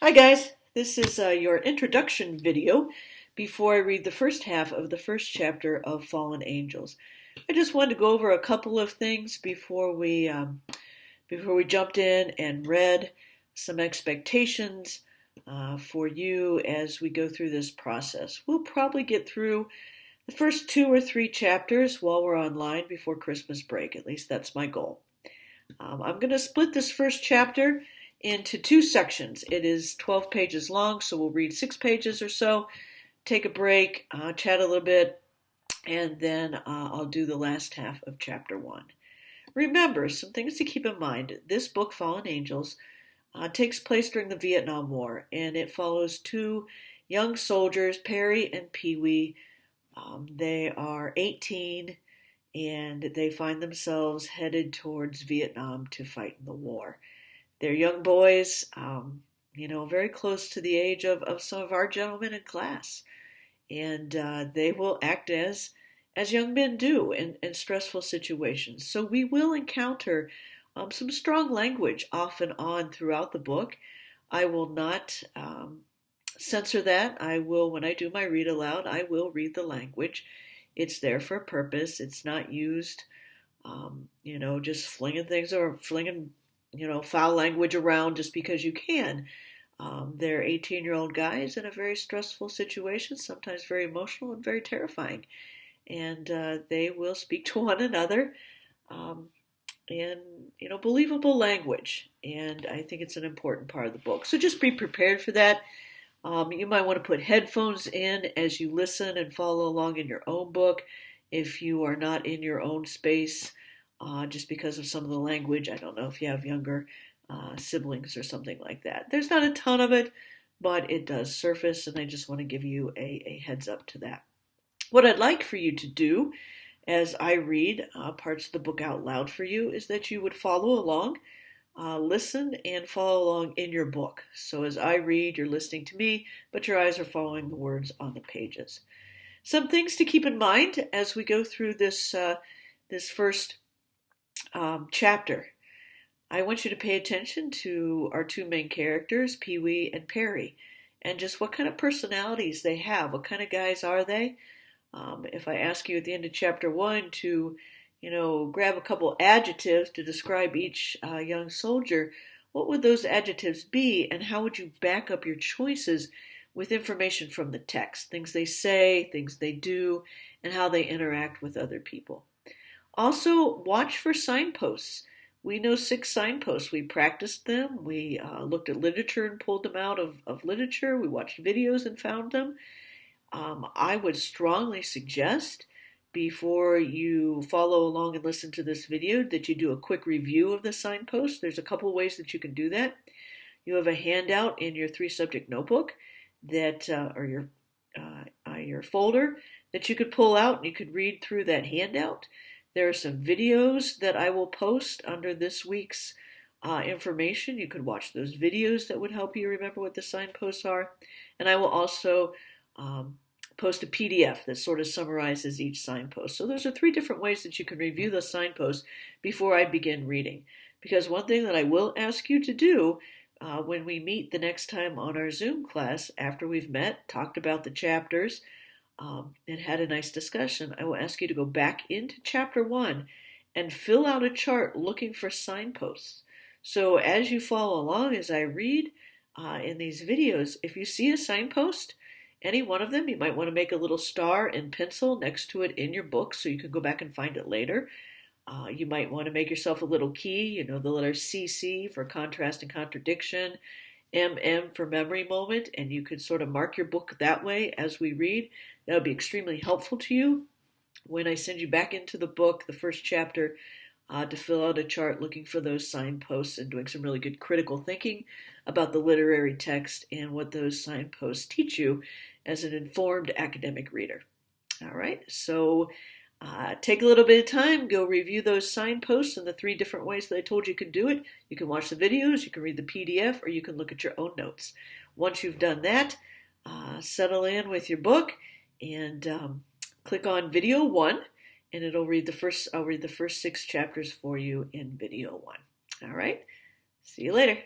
Hi guys, this is your introduction video before I read the first half of the first chapter of Fallen Angels. I just wanted to go over a couple of things before we jumped in and read some expectations for you as we go through this process. We'll probably get through the first 2 or 3 chapters while we're online before Christmas break. At least that's my goal. I'm going to split this first chapter into 2 sections. It is 12 pages long, so we'll read 6 pages or so, take a break, chat a little bit, and then I'll do the last half of chapter 1. Remember, some things to keep in mind. This book, Fallen Angels, takes place during the Vietnam War, and it follows 2 young soldiers, Perry and Pee Wee. They are 18, and they find themselves headed towards Vietnam to fight in the war. They're young boys, very close to the age of some of our gentlemen in class. And they will act as young men do in stressful situations. So we will encounter some strong language off and on throughout the book. I will not censor that. I will, when I do my read aloud, I will read the language. It's there for a purpose. It's not used, just flinging things or flinging foul language around just because you can. They're 18-year-old guys in a very stressful situation, sometimes very emotional and very terrifying. And they will speak to one another in, believable language. And I think it's an important part of the book. So just be prepared for that. You might want to put headphones in as you listen and follow along in your own book if you are not in your own space. Just because of some of the language. I don't know if you have younger siblings or something like that. There's not a ton of it, but it does surface, and I just want to give you a heads up to that. What I'd like for you to do as I read parts of the book out loud for you is that you would follow along, listen, and follow along in your book. So as I read, you're listening to me, but your eyes are following the words on the pages. Some things to keep in mind as we go through this first chapter. I want you to pay attention to our 2 main characters, Pee Wee and Perry, and just what kind of personalities they have. What kind of guys are they? If I ask you at the end of chapter 1 to, grab a couple adjectives to describe each young soldier, what would those adjectives be, and how would you back up your choices with information from the text? Things they say, things they do, and how they interact with other people. Also, watch for signposts. We know 6 signposts. We practiced them. We looked at literature and pulled them out of literature. We watched videos and found them. I would strongly suggest before you follow along and listen to this video that you do a quick review of the signposts. There's a couple ways that you can do that. You have a handout in your 3-subject notebook that, or your folder that you could pull out and you could read through that handout. There are some videos that I will post under this week's information. You could watch those videos that would help you remember what the signposts are. And I will also post a PDF that sort of summarizes each signpost. So those are 3 different ways that you can review the signposts before I begin reading. Because one thing that I will ask you to do when we meet the next time on our Zoom class, after we've met, talked about the chapters, and had a nice discussion, I will ask you to go back into chapter 1 and fill out a chart looking for signposts. So as you follow along, as I read in these videos, if you see a signpost, any one of them, you might want to make a little star in pencil next to it in your book so you can go back and find it later. You might want to make yourself a little key, the letter CC for contrast and contradiction, MM for memory moment, and you could sort of mark your book that way as we read. That would be extremely helpful to you when I send you back into the book, the first chapter, to fill out a chart looking for those signposts and doing some really good critical thinking about the literary text and what those signposts teach you as an informed academic reader. All right, so take a little bit of time, go review those signposts and the 3 different ways that I told you could do it. You can watch the videos, you can read the PDF, or you can look at your own notes. Once you've done that, settle in with your book and click on video 1, and I'll read the first 6 chapters for you in video 1. All right, see you later.